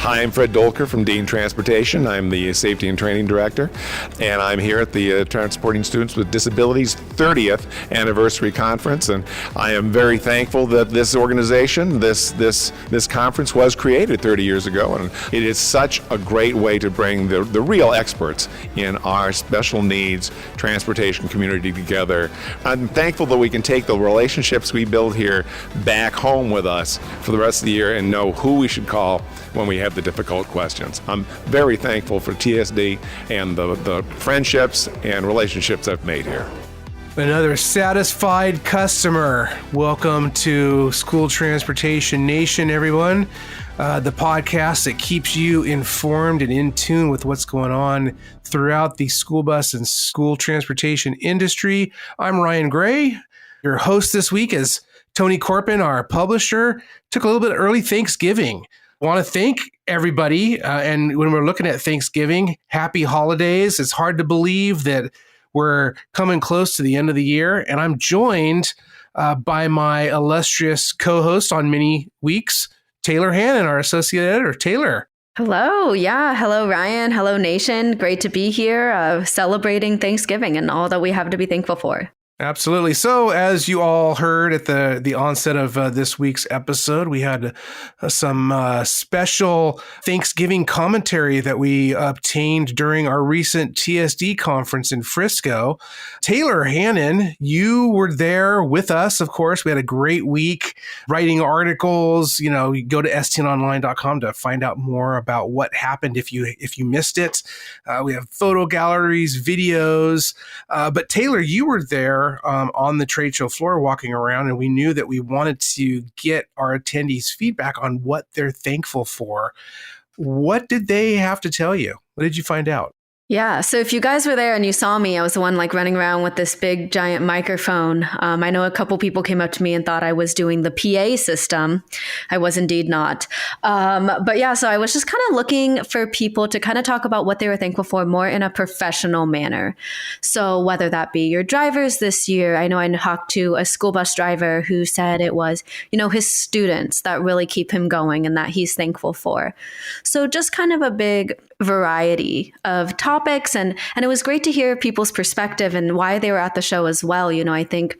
Hi, I'm Fred Dolker from Dean Transportation. I'm the Safety and Training Director, and I'm here at the Transporting Students with Disabilities 30th Anniversary Conference, and I am very thankful that this organization, this conference was created 30 years ago, and it is such a great way to bring the real experts in our special needs transportation community together. I'm thankful that we can take the relationships we build here back home with us for the rest of the year and know who we should call when we have the difficult questions. I'm very thankful for TSD and the friendships and relationships I've made here. Another satisfied customer. Welcome to School Transportation Nation, everyone. The podcast that keeps you informed and in tune with what's going on throughout the school bus and school transportation industry. I'm Ryan Gray. Your host this week is Tony Corpin, our publisher. Took a little bit of early Thanksgiving. Want to thank everybody. And when we're looking at Thanksgiving, happy holidays. It's hard to believe that we're coming close to the end of the year. And I'm joined by my illustrious co-host on many weeks, Taylor Hannon, our associate editor. Taylor. Hello. Yeah. Hello, Ryan. Hello, Nation. Great to be here celebrating Thanksgiving and all that we have to be thankful for. Absolutely. So as you all heard at the onset of this week's episode, we had some special Thanksgiving commentary that we obtained during our recent TSD conference in Frisco. Taylor Hannon, you were there with us, of course. We had a great week writing articles. You know, you go to stnonline.com to find out more about what happened if you missed it. We have photo galleries, videos. But Taylor, you were there on the trade show floor walking around, and we knew that we wanted to get our attendees' feedback on what they're thankful for. What did they have to tell you? What did you find out? Yeah. So if you guys were there and you saw me, I was the one running around with this big giant microphone. I know a couple people came up to me and thought I was doing the PA system. I was indeed not. But yeah, so I was just kind of looking for people to kind of talk about what they were thankful for more in a professional manner. So whether that be your drivers this year, I know I talked to a school bus driver who said it was, his students that really keep him going and that he's thankful for. So just kind of a big variety of topics. And it was great to hear people's perspective and why they were at the show as well. I think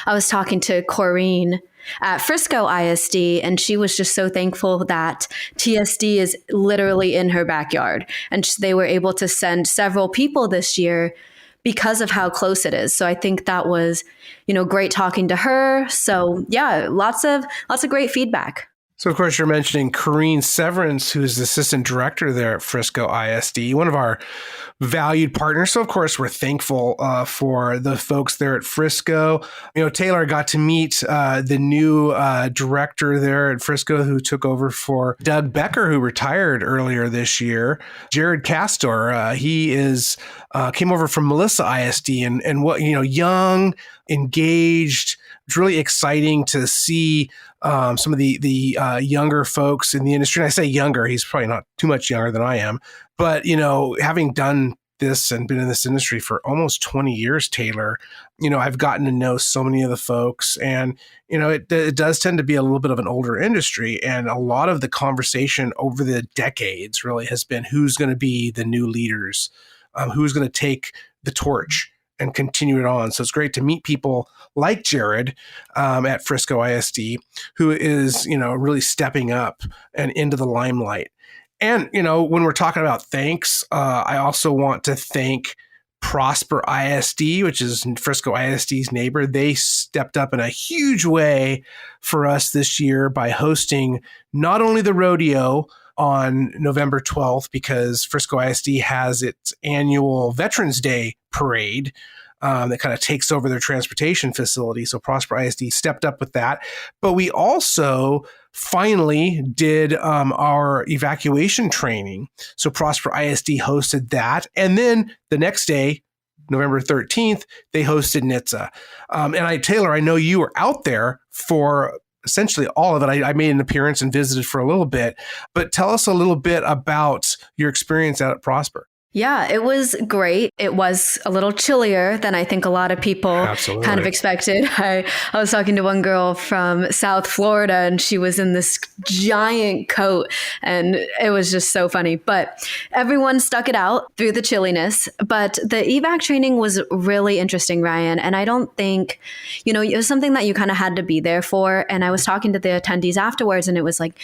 I was talking to Corrine at Frisco ISD, and she was just so thankful that TSD is literally in her backyard. And they were able to send several people this year because of how close it is. So I think that was, great talking to her. So yeah, lots of great feedback. So, of course, you're mentioning Corrine Severance, who's the assistant director there at Frisco ISD, one of our valued partners. So, of course, we're thankful for the folks there at Frisco. Taylor got to meet the new director there at Frisco who took over for Doug Becker, who retired earlier this year. Jared Castor, he came over from Melissa ISD and what, young, engaged. It's really exciting to see some of the younger folks in the industry. And I say younger, he's probably not too much younger than I am. But, having done this and been in this industry for almost 20 years, Taylor, I've gotten to know so many of the folks. And, it does tend to be a little bit of an older industry. And a lot of the conversation over the decades really has been who's going to be the new leaders, who's going to take the torch and continue it on. So it's great to meet people like Jared at Frisco ISD, who is, really stepping up and into the limelight. And, when we're talking about thanks, I also want to thank Prosper ISD, which is Frisco ISD's neighbor. They stepped up in a huge way for us this year by hosting not only the rodeo on November 12th, because Frisco ISD has its annual Veterans Day parade that kind of takes over their transportation facility. So Prosper ISD stepped up with that. But we also finally did our evacuation training. So Prosper ISD hosted that. And then the next day, November 13th, they hosted NHTSA. And Taylor, I know you were out there for essentially all of it. I made an appearance and visited for a little bit, but tell us a little bit about your experience out at Prosper. Yeah, it was great. It was a little chillier than I think a lot of people Absolutely. kind of expected. I was talking to one girl from South Florida and she was in this giant coat and it was just so funny. But everyone stuck it out through the chilliness. But the evac training was really interesting, Ryan. And I don't think, it was something that you kind of had to be there for. And I was talking to the attendees afterwards and it was like,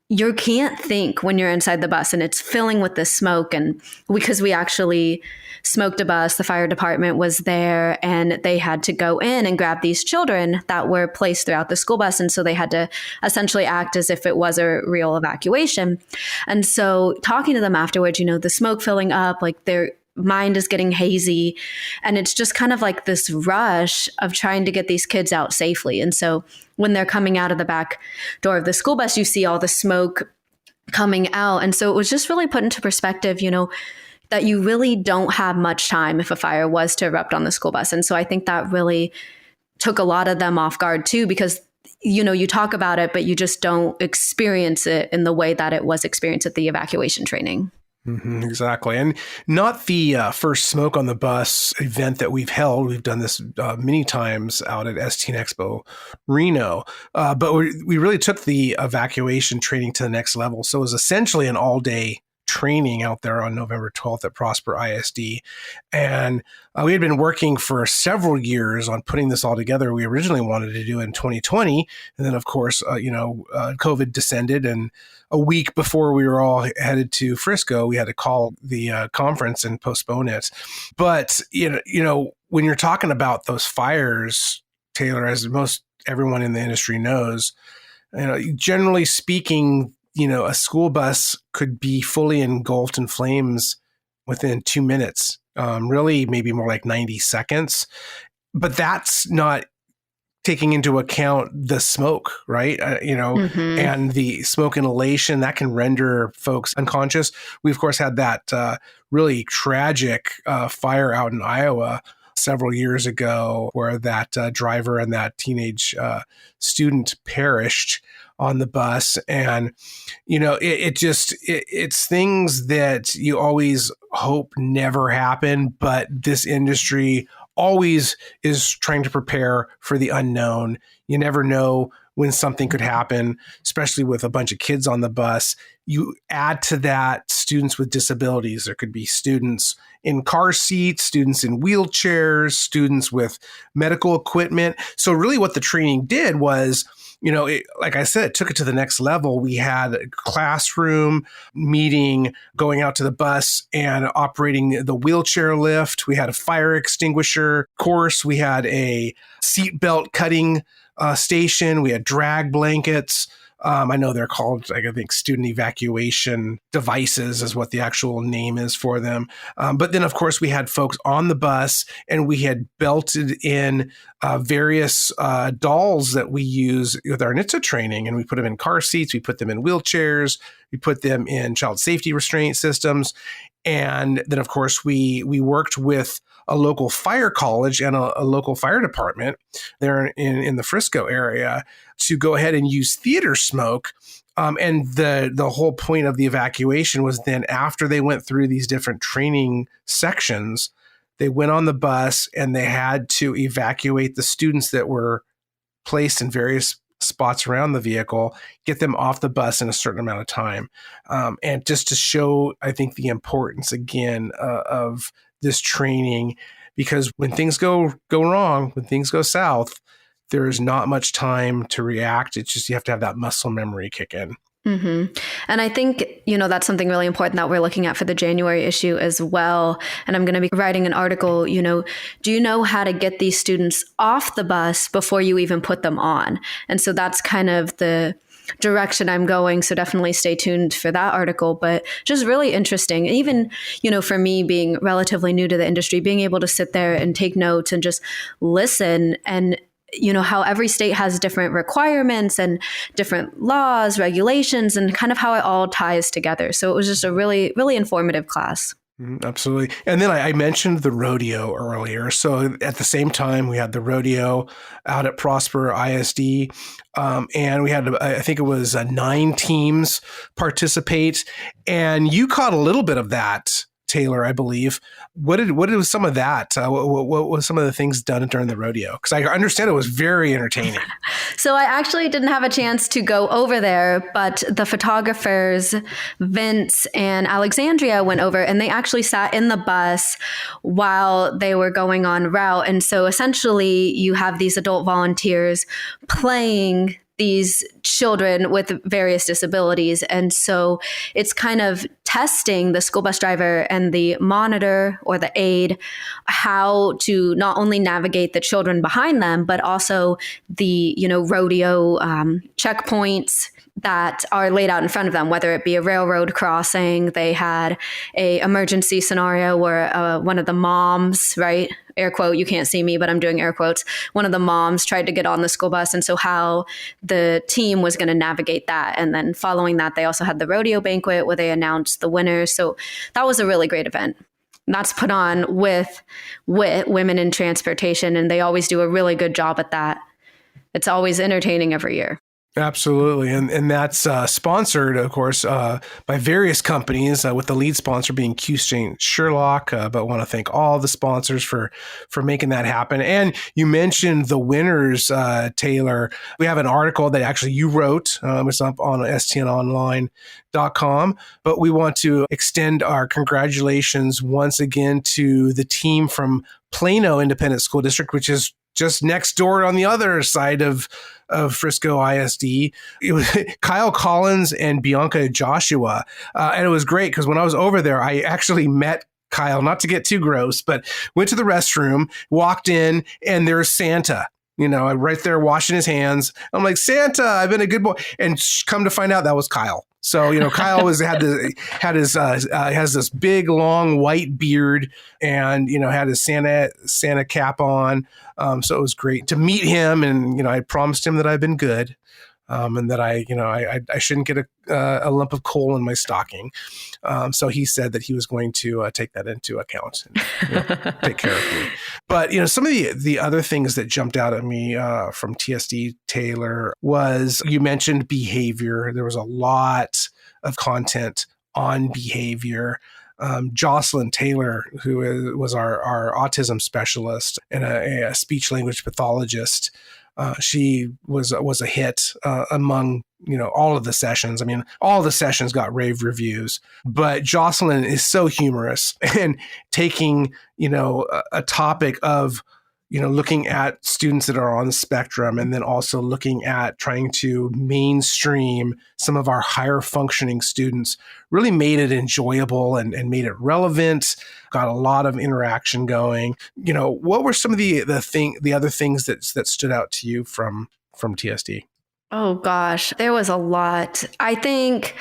you can't think when you're inside the bus and it's filling with this smoke. And because we actually smoked a bus, the fire department was there and they had to go in and grab these children that were placed throughout the school bus. And so they had to essentially act as if it was a real evacuation. And so talking to them afterwards, the smoke filling up, like their mind is getting hazy. And it's just kind of like this rush of trying to get these kids out safely. And so when they're coming out of the back door of the school bus, you see all the smoke coming out. And so it was just really put into perspective, that you really don't have much time if a fire was to erupt on the school bus. And so I think that really took a lot of them off guard too, because you talk about it, but you just don't experience it in the way that it was experienced at the evacuation training. Mm-hmm, exactly. And not the first Smoke on the Bus event that we've held. We've done this many times out at STN Expo Reno. But we really took the evacuation training to the next level. So it was essentially an all-day training out there on November 12th at Prosper ISD. And we had been working for several years on putting this all together. We originally wanted to do it in 2020. And then, of course, COVID descended. And a week before we were all headed to Frisco, we had to call the conference and postpone it. But, when you're talking about those fires, Taylor, as most everyone in the industry knows, generally speaking, a school bus could be fully engulfed in flames within 2 minutes, really maybe more like 90 seconds. But that's not taking into account the smoke, right? Mm-hmm. And the smoke inhalation that can render folks unconscious. We, of course, had that really tragic fire out in Iowa several years ago where that driver and that teenage student perished on the bus. And, it's things that you always hope never happen, but this industry always is trying to prepare for the unknown. You never know when something could happen, especially with a bunch of kids on the bus. You add to that students with disabilities. There could be students in car seats, students in wheelchairs, students with medical equipment. So really what the training did was, like I said, it took it to the next level. We had a classroom meeting, going out to the bus and operating the wheelchair lift. We had a fire extinguisher course. We had a seatbelt cutting station. We had drag blankets. I know they're called, I think, student evacuation devices is what the actual name is for them. But then, of course, we had folks on the bus and we had belted in various dolls that we use with our NHTSA training. And we put them in car seats. We put them in wheelchairs. We put them in child safety restraint systems. And then, of course, we worked with a local fire college and a local fire department there in the Frisco area to go ahead and use theater smoke. And the whole point of the evacuation was then after they went through these different training sections, they went on the bus and they had to evacuate the students that were placed in various spots around the vehicle, get them off the bus in a certain amount of time. And just to show, I think, the importance again of this training, because when things go wrong, when things go south, there is not much time to react. It's just you have to have that muscle memory kick in. Mm-hmm. And I think, that's something really important that we're looking at for the January issue as well. And I'm going to be writing an article, do you know how to get these students off the bus before you even put them on? And so that's kind of the direction I'm going. So definitely stay tuned for that article, but just really interesting. Even, for me being relatively new to the industry, being able to sit there and take notes and just listen and how every state has different requirements and different laws, regulations, and kind of how it all ties together. So it was just a really, really informative class. Absolutely. And then I mentioned the rodeo earlier. So at the same time, we had the rodeo out at Prosper ISD. And we had, I think it was 9 teams participate. And you caught a little bit of that, Taylor, I believe. What was some of that? What was some of the things done during the rodeo? Because I understand it was very entertaining. So I actually didn't have a chance to go over there, but the photographers, Vince and Alexandria, went over and they actually sat in the bus while they were going on route. And so essentially you have these adult volunteers playing these children with various disabilities. And so it's kind of testing the school bus driver and the monitor or the aide how to not only navigate the children behind them, but also the, rodeo checkpoints that are laid out in front of them, whether it be a railroad crossing. They had a emergency scenario where one of the moms, right? Air quote, you can't see me, but I'm doing air quotes. One of the moms tried to get on the school bus. And so how the team was going to navigate that. And then following that, they also had the rodeo banquet where they announced the winners. So that was a really great event. And that's put on with Women in Transportation. And they always do a really good job at that. It's always entertaining every year. Absolutely. And that's sponsored, of course, by various companies, with the lead sponsor being Q St. Sherlock. But want to thank all the sponsors for making that happen. And you mentioned the winners, Taylor. We have an article that actually you wrote. It's up on stnonline.com. But we want to extend our congratulations once again to the team from Plano Independent School District, which is just next door on the other side of Frisco ISD. It was Kyle Collins and Bianca Joshua. And it was great because when I was over there, I actually met Kyle, not to get too gross, but went to the restroom, walked in, and there's Santa. Right there washing his hands. I'm like, Santa, I've been a good boy. And come to find out that was Kyle. So, Kyle has this big, long white beard and, had his Santa cap on. So it was great to meet him. And, I promised him that I've been good. And that I shouldn't get a lump of coal in my stocking. So he said that he was going to take that into account and take care of me. But some of the other things that jumped out at me from TSD, Taylor, was you mentioned behavior. There was a lot of content on behavior. Jocelyn Taylor, who was our autism specialist and a speech language pathologist, she was a hit among all of the sessions. I mean, all the sessions got rave reviews, but Jocelyn is so humorous and taking a topic of looking at students that are on the spectrum, and then also looking at trying to mainstream some of our higher functioning students, really made it enjoyable and made it relevant, got a lot of interaction going. What were some of the other things that stood out to you from TSD? Oh gosh, there was a lot. I think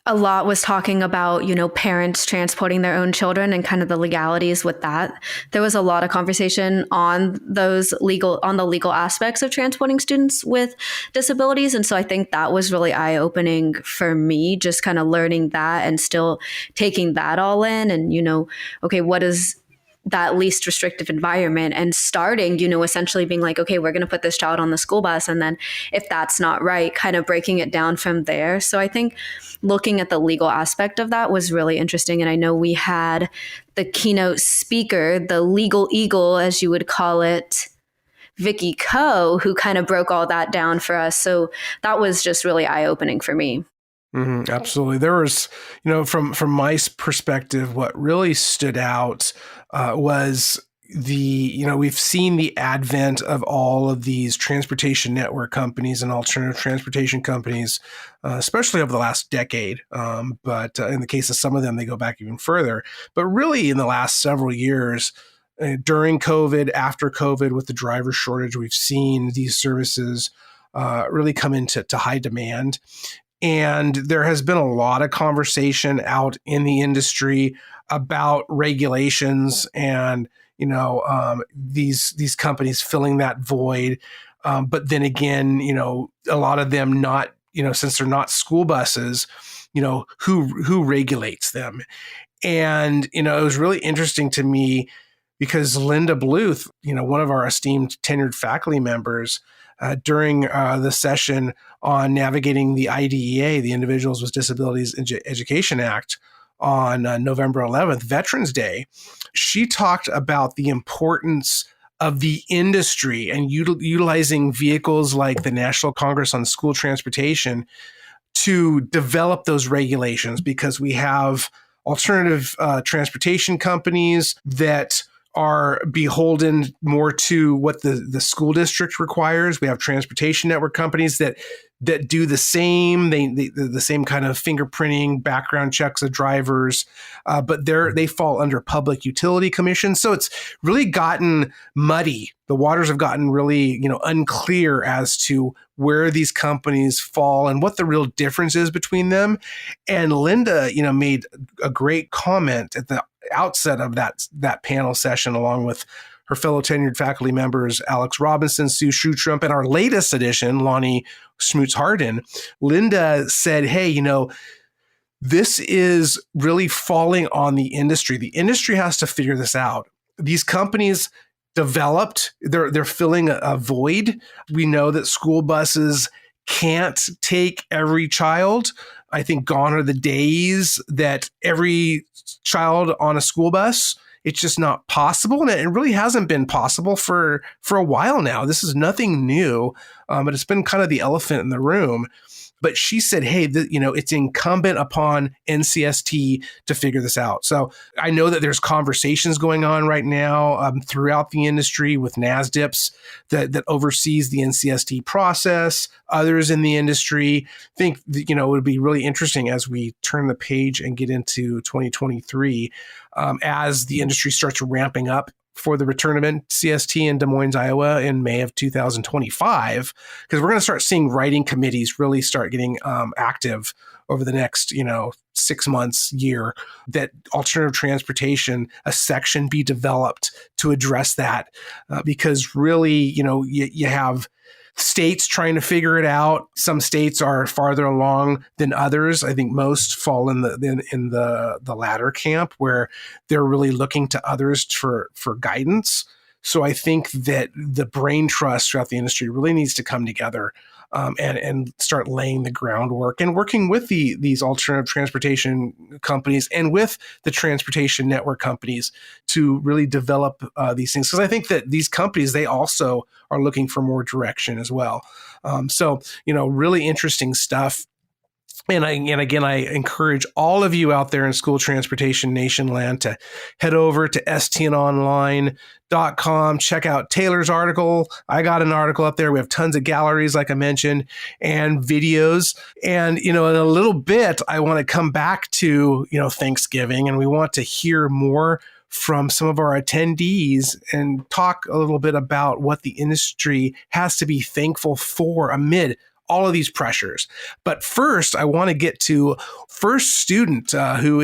a lot was talking about, parents transporting their own children and kind of the legalities with that. There was a lot of conversation on the legal aspects of transporting students with disabilities. And so I think that was really eye-opening for me, just kind of learning that and still taking that all in and, okay, what is that least restrictive environment, and starting, essentially being like, okay, we're going to put this child on the school bus. And then if that's not right, kind of breaking it down from there. So I think looking at the legal aspect of that was really interesting. And I know we had the keynote speaker, the legal eagle, as you would call it, Vicky Coe, who kind of broke all that down for us. So that was just really eye-opening for me. Mm-hmm, absolutely. There was, from my perspective, what really stood out was we've seen the advent of all of these transportation network companies and alternative transportation companies, especially over the last decade. But in the case of some of them, they go back even further. But really in the last several years, during COVID, after COVID, with the driver shortage, we've seen these services really come into high demand. And there has been a lot of conversation out in the industry about regulations and, these companies filling that void. But then again, a lot of them not, since they're not school buses, who regulates them? And, it was really interesting to me because Linda Bluth, one of our esteemed tenured faculty members, during the session on navigating the IDEA, the Individuals with Disabilities Education Act, on November 11th, Veterans Day, she talked about the importance of the industry and utilizing vehicles like the National Congress on School Transportation to develop those regulations, because we have alternative transportation companies that are beholden more to what the school district requires. We have transportation network companies that do the same. The same kind of fingerprinting, background checks of drivers, but they fall under public utility commission. So it's really gotten muddy. The waters have gotten really unclear as to where these companies fall and what the real difference is between them. And Linda, made a great comment at the outset of that panel session, along with her fellow tenured faculty members, Alex Robinson, Sue Schutrump, and our latest edition, Lonnie Schmutz-Harden. Linda said, hey, this is really falling on the industry. The industry has to figure this out. These companies developed, they're filling a void. We know that school buses can't take every child. I think gone are the days that every child on a school bus. It's just not possible. And it really hasn't been possible for a while now. This is nothing new, but it's been kind of the elephant in the room. But she said, hey, it's incumbent upon NCST to figure this out. So I know that there's conversations going on right now throughout the industry with NASDIPs that oversees the NCST process. Others in the industry think that, it would be really interesting as we turn the page and get into 2023, as the industry starts ramping up for the return of NCST in Des Moines, Iowa in May of 2025, because we're going to start seeing writing committees really start getting active over the next, 6 months, year, that alternative transportation, a section be developed to address that, because really, you have states trying to figure it out. Some states are farther along than others. I think most fall in the latter camp, where they're really looking to others for guidance. So I think that the brain trust throughout the industry really needs to come together and start laying the groundwork and working with these alternative transportation companies and with the transportation network companies to really develop these things. Because I think that these companies, they also are looking for more direction as well. So, really interesting stuff. And again, I encourage all of you out there in school transportation nation land to head over to stnonline.com, check out Taylor's article. I got an article up there. We have tons of galleries, like I mentioned, and videos. And, in a little bit, I want to come back to, Thanksgiving, and we want to hear more from some of our attendees and talk a little bit about what the industry has to be thankful for amid all of these pressures. But first, I want to get to First Student, who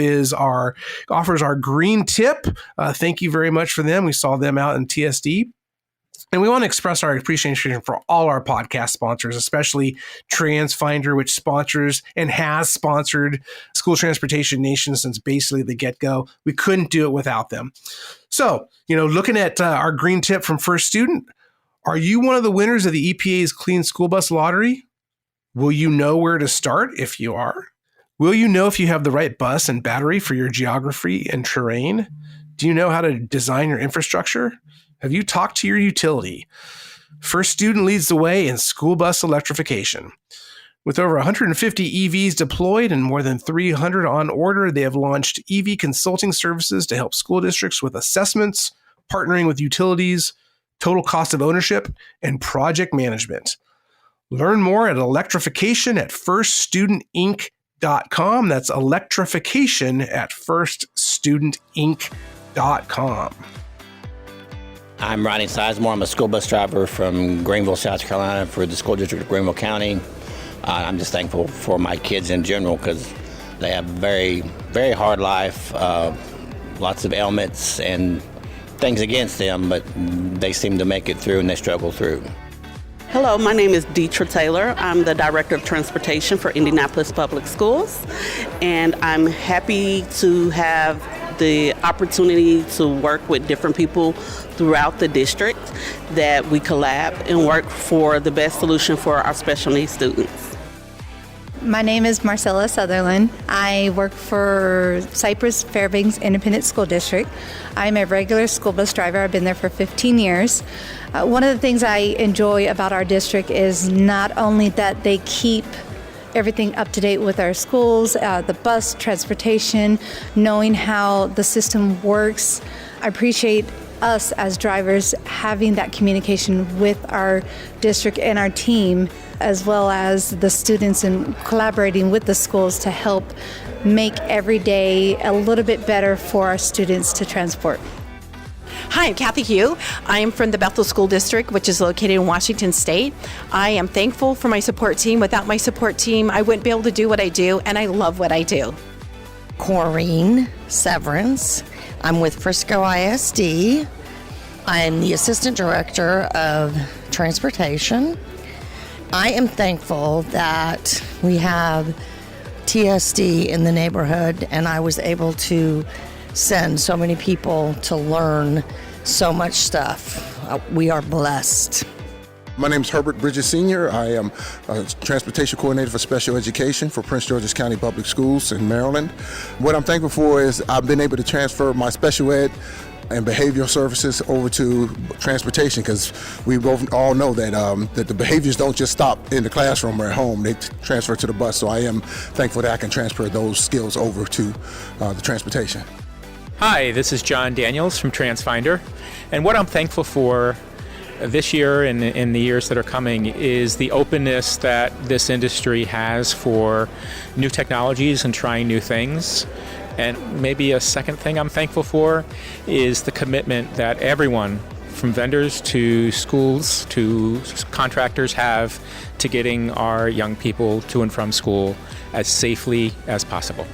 offers our green tip. Thank you very much for them. We saw them out in TSD. And we want to express our appreciation for all our podcast sponsors, especially TransFinder, which sponsors and has sponsored School Transportation Nation since basically the get-go. We couldn't do it without them. So, looking at our green tip from First Student, are you one of the winners of the EPA's Clean School Bus Lottery? Will you know where to start if you are? Will you know if you have the right bus and battery for your geography and terrain? Do you know how to design your infrastructure? Have you talked to your utility? First Student leads the way in school bus electrification. With over 150 EVs deployed and more than 300 on order, they have launched EV consulting services to help school districts with assessments, partnering with utilities, total cost of ownership, and project management. Learn more at electrification at firststudentinc.com. That's electrification at firststudentinc.com. I'm Ronnie Sizemore. I'm a school bus driver from Greenville, South Carolina for the school district of Greenville County. I'm just thankful for my kids in general because they have a very, very hard life, lots of ailments and things against them, but they seem to make it through and they struggle through. Hello, my name is Deetra Taylor. I'm the Director of Transportation for Indianapolis Public Schools, and I'm happy to have the opportunity to work with different people throughout the district, that we collab and work for the best solution for our special needs students. My name is Marcella Sutherland. I work for Cypress Fairbanks Independent School District. I'm a regular school bus driver. I've been there for 15 years. One of the things I enjoy about our district is not only that they keep everything up to date with our schools, the bus transportation, knowing how the system works. I appreciate us as drivers having that communication with our district and our team, as well as the students, and collaborating with the schools to help make every day a little bit better for our students to transport. Hi, I'm Kathy Hugh. I am from the Bethel School District, which is located in Washington State. I am thankful for my support team. Without my support team, I wouldn't be able to do what I do, and I love what I do. Corrine Severance. I'm with Frisco ISD. I'm the Assistant Director of Transportation. I am thankful that we have TSD in the neighborhood, and I was able to send so many people to learn so much stuff. We are blessed. My name is Herbert Bridges Sr. I am a Transportation Coordinator for Special Education for Prince George's County Public Schools in Maryland. What I'm thankful for is I've been able to transfer my special ed and behavioral services over to transportation, because we both all know that that the behaviors don't just stop in the classroom or at home, they transfer to the bus. So I am thankful that I can transfer those skills over to the transportation. Hi, this is John Daniels from TransFinder, and what I'm thankful for this year and in the years that are coming is the openness that this industry has for new technologies and trying new things. And maybe a second thing I'm thankful for is the commitment that everyone, from vendors to schools to contractors, have to getting our young people to and from school as safely as possible.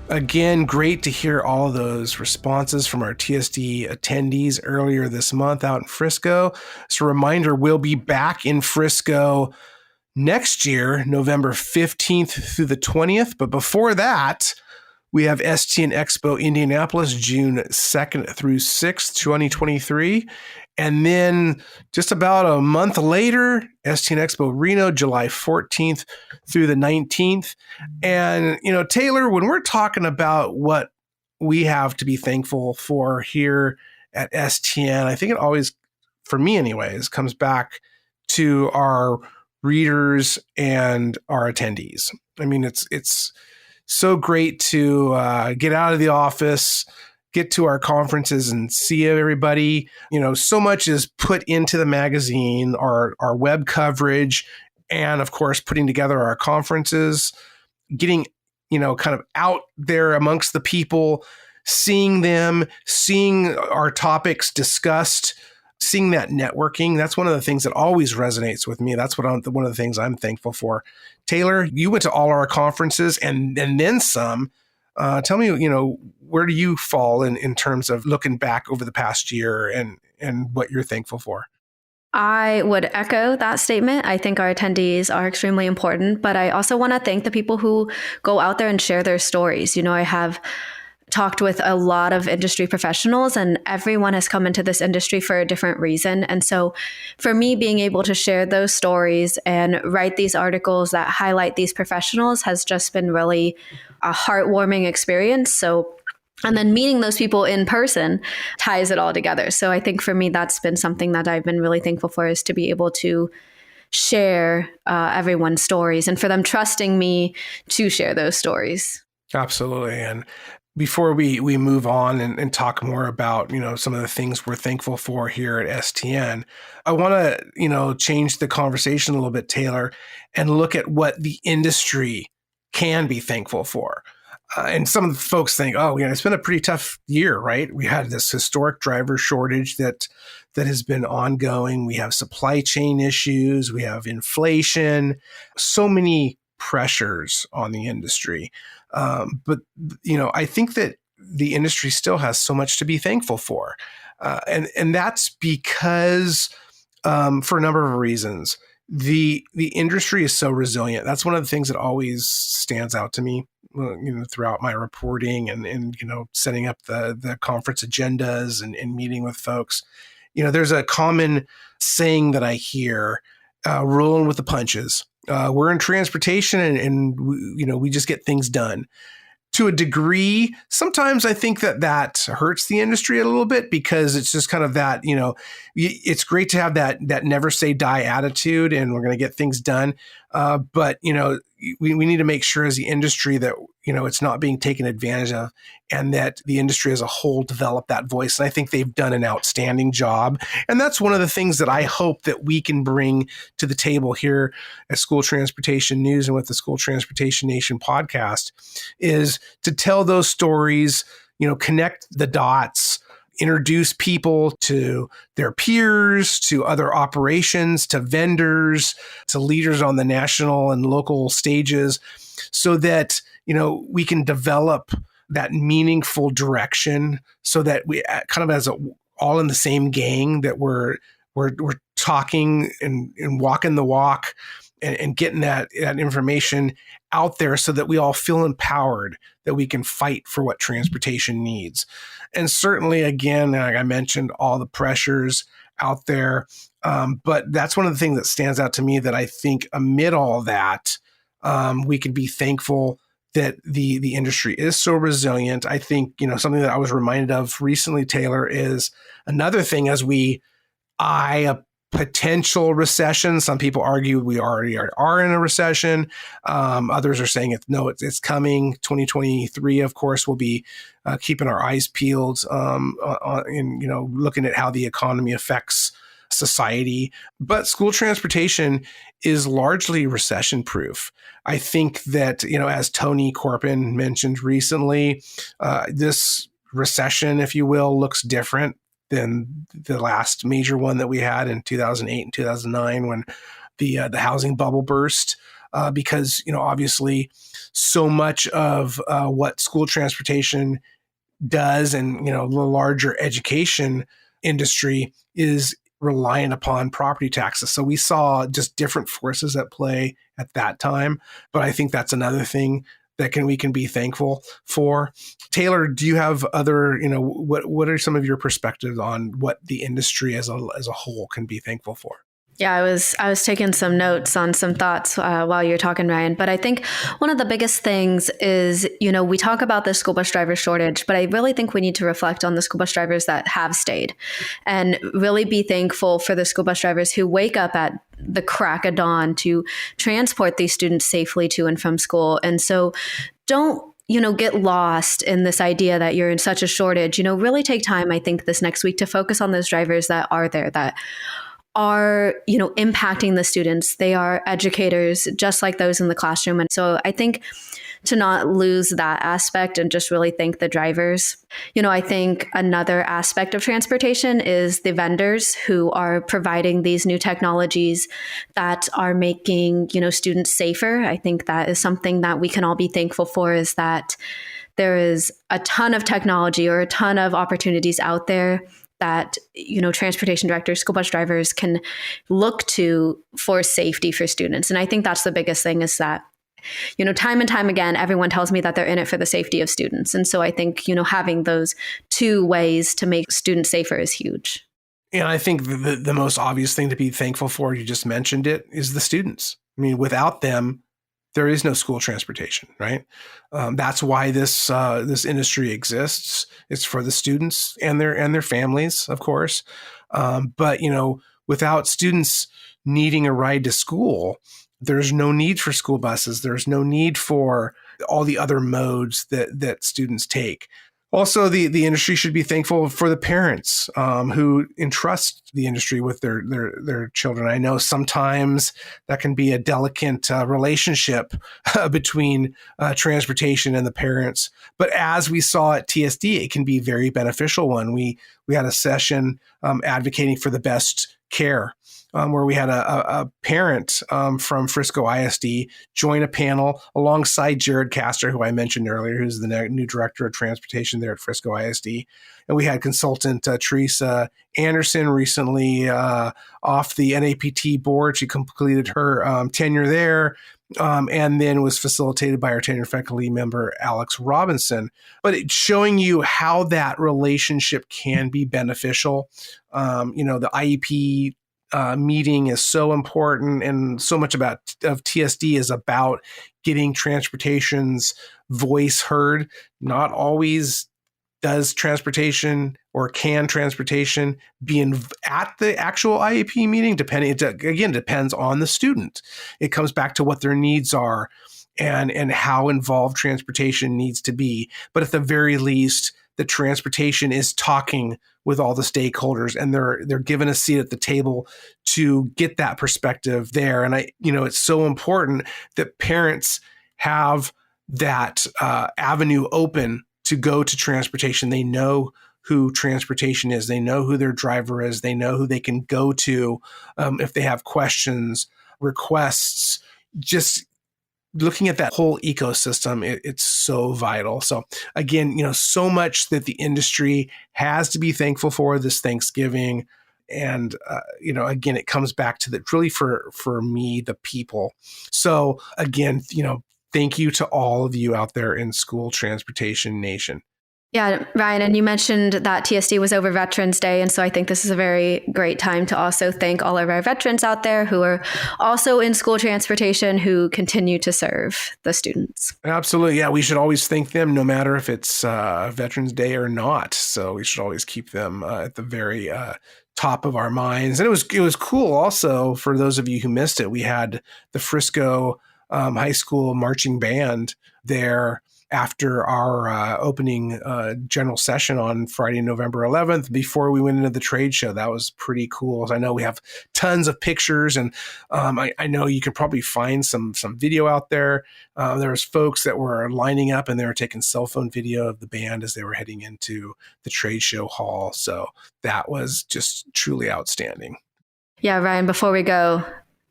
Again, great to hear all those responses from our TSD attendees earlier this month out in Frisco. As a reminder, we'll be back in Frisco next year, November 15th through the 20th. But before that, we have STN Expo Indianapolis, June 2nd through 6th, 2023. And then just about a month later, STN Expo Reno, July 14th through the 19th. And, you know, Taylor, when we're talking about what we have to be thankful for here at STN, I think it always, for me anyways, comes back to our readers and our attendees. I mean, it's so great to get out of the office, get to our conferences and see everybody. You know, so much is put into the magazine, our web coverage, and of course, putting together our conferences, getting, you know, kind of out there amongst the people, seeing them, seeing our topics discussed, seeing that networking. That's one of the things that always resonates with me. That's one of the things I'm thankful for. Taylor, you went to all our conferences and then some. Tell me, you know, where do you fall in terms of looking back over the past year and what you're thankful for? I would echo that statement. I think our attendees are extremely important, but I also want to thank the people who go out there and share their stories. You know, I have talked with a lot of industry professionals, and everyone has come into this industry for a different reason. And so for me, being able to share those stories and write these articles that highlight these professionals has just been really a heartwarming experience. So, and then meeting those people in person ties it all together. So I think for me, that's been something that I've been really thankful for, is to be able to share everyone's stories and for them trusting me to share those stories. Absolutely. And before we move on and talk more about, you know, some of the things we're thankful for here at STN, I want to, you know, change the conversation a little bit, Taylor, and look at what the industry can be thankful for. And some of the folks think, oh, you know, it's been a pretty tough year, right? We had this historic driver shortage that has been ongoing. We have supply chain issues. We have inflation, so many pressures on the industry. But, you know, I think that the industry still has so much to be thankful for. And that's because for a number of reasons. The industry is so resilient. That's one of the things that always stands out to me, throughout my reporting and setting up the conference agendas and meeting with folks. There's a common saying that I hear, rolling with the punches. We're in transportation and we just get things done. To a degree, sometimes I think that hurts the industry a little bit, because it's just kind of that, it's great to have that never say die attitude and we're going to get things done. But we need to make sure as the industry that, it's not being taken advantage of, and that the industry as a whole develop that voice. And I think they've done an outstanding job. And that's one of the things that I hope that we can bring to the table here at School Transportation News and with the School Transportation Nation podcast, is to tell those stories, connect the dots, introduce people to their peers, to other operations, to vendors, to leaders on the national and local stages, so that, we can develop that meaningful direction, so that we kind of as all in the same gang, that we're talking and walking the walk and getting that information out there, so that we all feel empowered, that we can fight for what transportation needs. And certainly, again, like I mentioned, all the pressures out there. But that's one of the things that stands out to me, that I think amid all that, we can be thankful that the industry is so resilient. I think, something that I was reminded of recently, Taylor, is another thing as we eye a potential recession. Some people argue we already are in a recession. Others are saying it's coming. 2023, of course, will be keeping our eyes peeled in looking at how the economy affects society. But school transportation is largely recession proof. I think that, as Tony Corpin mentioned recently, this recession, if you will, looks different than the last major one that we had in 2008 and 2009, when the housing bubble burst, because obviously so much of what school transportation does, and the larger education industry, is reliant upon property taxes. So we saw just different forces at play at that time. But I think that's another thing that we can be thankful for. Taylor, do you have other, what are some of your perspectives on what the industry as a whole can be thankful for? Yeah, I was taking some notes on some thoughts while you're talking, Ryan. But I think one of the biggest things is, we talk about the school bus driver shortage, but I really think we need to reflect on the school bus drivers that have stayed, and really be thankful for the school bus drivers who wake up at the crack of dawn to transport these students safely to and from school. And so don't get lost in this idea that you're in such a shortage. Really take time, I think, this next week to focus on those drivers that are there, that are, impacting the students. They are educators just like those in the classroom. And so I think to not lose that aspect and just really thank the drivers. I think another aspect of transportation is the vendors who are providing these new technologies that are making, students safer. I think that is something that we can all be thankful for, is that there is a ton of technology or a ton of opportunities out there that, transportation directors, school bus drivers can look to for safety for students. And I think that's the biggest thing, is that, time and time again, everyone tells me that they're in it for the safety of students. And so I think, having those two ways to make students safer is huge. And I think the most obvious thing to be thankful for, you just mentioned it, is the students. I mean, without them, there is no school transportation, right? That's why this industry exists. It's for the students and their families, of course. But without students needing a ride to school, there's no need for school buses. There's no need for all the other modes that students take. Also, the industry should be thankful for the parents who entrust the industry with their children. I know sometimes that can be a delicate relationship between transportation and the parents. But as we saw at TSD, it can be a very beneficial one. We had a session advocating for the best care where we had a parent from Frisco ISD join a panel alongside Jared Castor, who I mentioned earlier, who's the new director of transportation there at Frisco ISD. And we had consultant Teresa Anderson recently off the NAPT board. She completed her tenure there. And then was facilitated by our tenured faculty member, Alex Robinson. But it's showing you how that relationship can be beneficial. The IEP meeting is so important, and so much of TSD is about getting transportation's voice heard. Not always does transportation or can transportation be at the actual IEP meeting, depends on the student. It comes back to what their needs are and how involved transportation needs to be. But at the very least, the transportation is talking with all the stakeholders, and they're given a seat at the table to get that perspective there. And it's so important that parents have that avenue open to go to transportation. They know who transportation is. They know who their driver is. They know who they can go to if they have questions, requests. Just looking at that whole ecosystem, it's so vital. So again, so much that the industry has to be thankful for this Thanksgiving. And, again, it comes back to that really for me, the people. So again, thank you to all of you out there in School Transportation Nation. Yeah, Ryan, and you mentioned that TSD was over Veterans Day. And so I think this is a very great time to also thank all of our veterans out there who are also in school transportation, who continue to serve the students. Absolutely. Yeah, we should always thank them, no matter if it's Veterans Day or not. So we should always keep them at the very top of our minds. And it was cool also, for those of you who missed it, we had the Frisco High School marching band there after our opening general session on Friday, November 11th, before we went into the trade show. That was pretty cool. I know we have tons of pictures, and I know you can probably find some video out there. There was folks that were lining up, and they were taking cell phone video of the band as they were heading into the trade show hall. So that was just truly outstanding. Yeah, Ryan, before we go,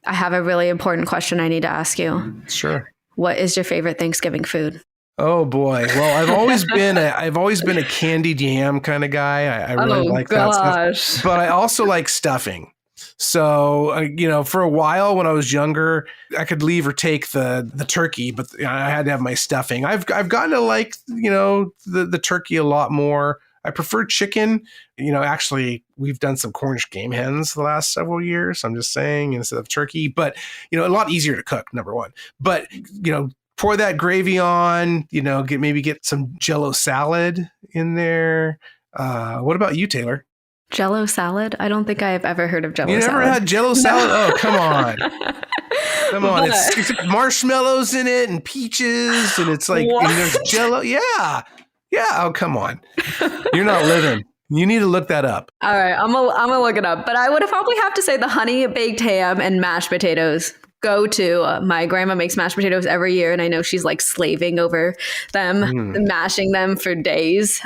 I have a really important question I need to ask you. Sure. What is your favorite Thanksgiving food? Oh boy! Well, I've always been a candied yam kind of guy. I really like that stuff. But I also like stuffing. So for a while when I was younger, I could leave or take the turkey, but I had to have my stuffing. I've gotten to like the turkey a lot more. I prefer chicken. Actually, we've done some Cornish game hens the last several years. I'm just saying, instead of turkey, but a lot easier to cook. Number one, but pour that gravy on, get some Jell-O salad in there. What about you, Taylor? Jell-O salad? I don't think I've ever heard of Jell-O salad. You never had Jell-O salad? Oh, come on. Come on. It's marshmallows in it and peaches, and it's like, and there's Jell-O. Yeah. Yeah. Oh, come on. You're not living. You need to look that up. All right. I'm gonna look it up. But I would probably have to say the honey baked ham and mashed potatoes. Go to. My grandma makes mashed potatoes every year, and I know she's like slaving over them, mashing them for days.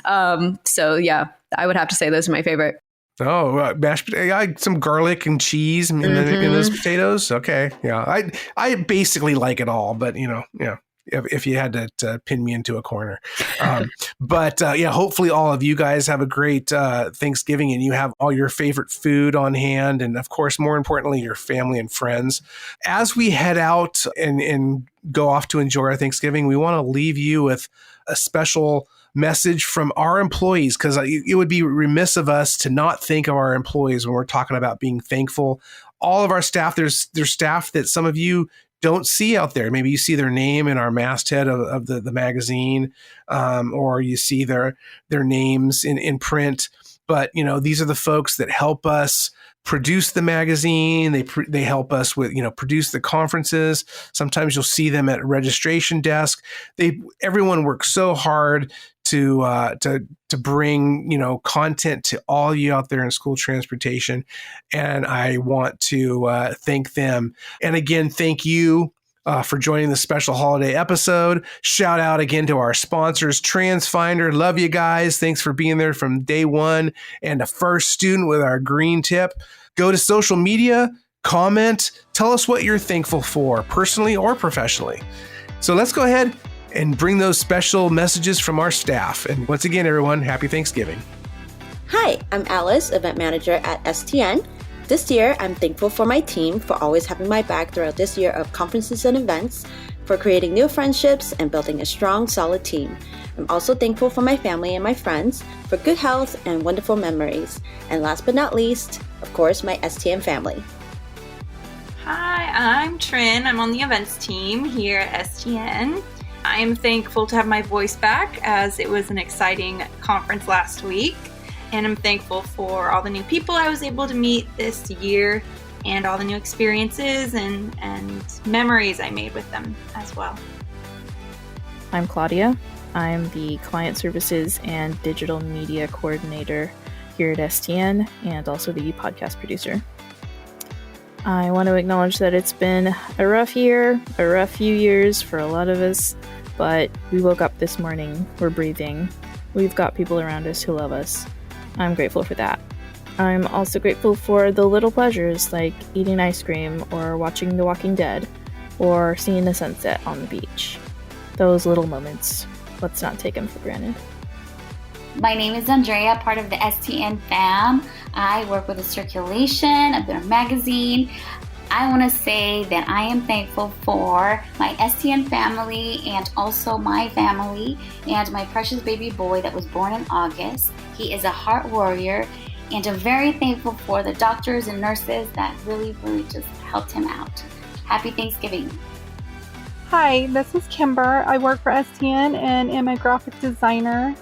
So yeah, I would have to say those are my favorite. Oh, mashed potato, some garlic and cheese in those potatoes. Okay, yeah, I basically like it all, but if you had to pin me into a corner. But hopefully all of you guys have a great Thanksgiving, and you have all your favorite food on hand. And of course, more importantly, your family and friends. As we head out and go off to enjoy our Thanksgiving, we want to leave you with a special message from our employees, because it would be remiss of us to not think of our employees when we're talking about being thankful. All of our staff, there's staff that some of you don't see out there. Maybe you see their name in our masthead of the magazine, or you see their names in print. But these are the folks that help us produce the magazine. They help us with produce the conferences. Sometimes you'll see them at registration desk. Everyone works so hard to bring content to all you out there in school transportation, and I want to thank them. And again, thank you for joining the special holiday episode. Shout out again to our sponsors, TransFinder. Love you guys. Thanks for being there from day one, and a first student with our green tip. Go to social media, comment, tell us what you're thankful for, personally or professionally. So let's go ahead and bring those special messages from our staff. And once again, everyone, happy Thanksgiving. Hi, I'm Alice, event manager at STN. This year, I'm thankful for my team for always having my back throughout this year of conferences and events, for creating new friendships and building a strong, solid team. I'm also thankful for my family and my friends, for good health and wonderful memories. And last but not least, of course, my STN family. Hi, I'm Trin. I'm on the events team here at STN. I am thankful to have my voice back as it was an exciting conference last week. And I'm thankful for all the new people I was able to meet this year and all the new experiences and memories I made with them as well. I'm Claudia. I'm the Client Services and Digital Media Coordinator here at STN and also the podcast producer. I want to acknowledge that it's been a rough year, a rough few years for a lot of us, but we woke up this morning, we're breathing, we've got people around us who love us. I'm grateful for that. I'm also grateful for the little pleasures like eating ice cream or watching The Walking Dead or seeing the sunset on the beach. Those little moments, let's not take them for granted. My name is Andrea, part of the STN fam. I work with the circulation of their magazine. I want to say that I am thankful for my STN family and also my family and my precious baby boy that was born in August. He is a heart warrior, and I'm very thankful for the doctors and nurses that really just helped him out. Happy Thanksgiving. Hi, this is Kimber. I work for STN and am a graphic designer.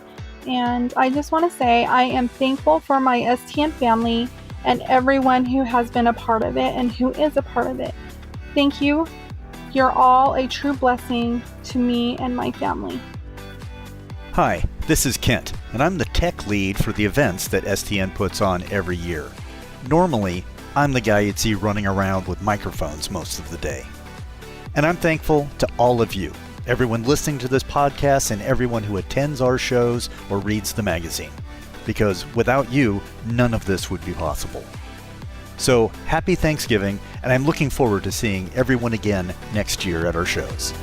And I just want to say I am thankful for my STN family and everyone who has been a part of it and who is a part of it. Thank you. You're all a true blessing to me and my family. Hi, this is Kent, and I'm the tech lead for the events that STN puts on every year. Normally, I'm the guy you'd see running around with microphones most of the day. And I'm thankful to all of you, everyone listening to this podcast and everyone who attends our shows or reads the magazine. Because without you, none of this would be possible. So, happy Thanksgiving, and I'm looking forward to seeing everyone again next year at our shows.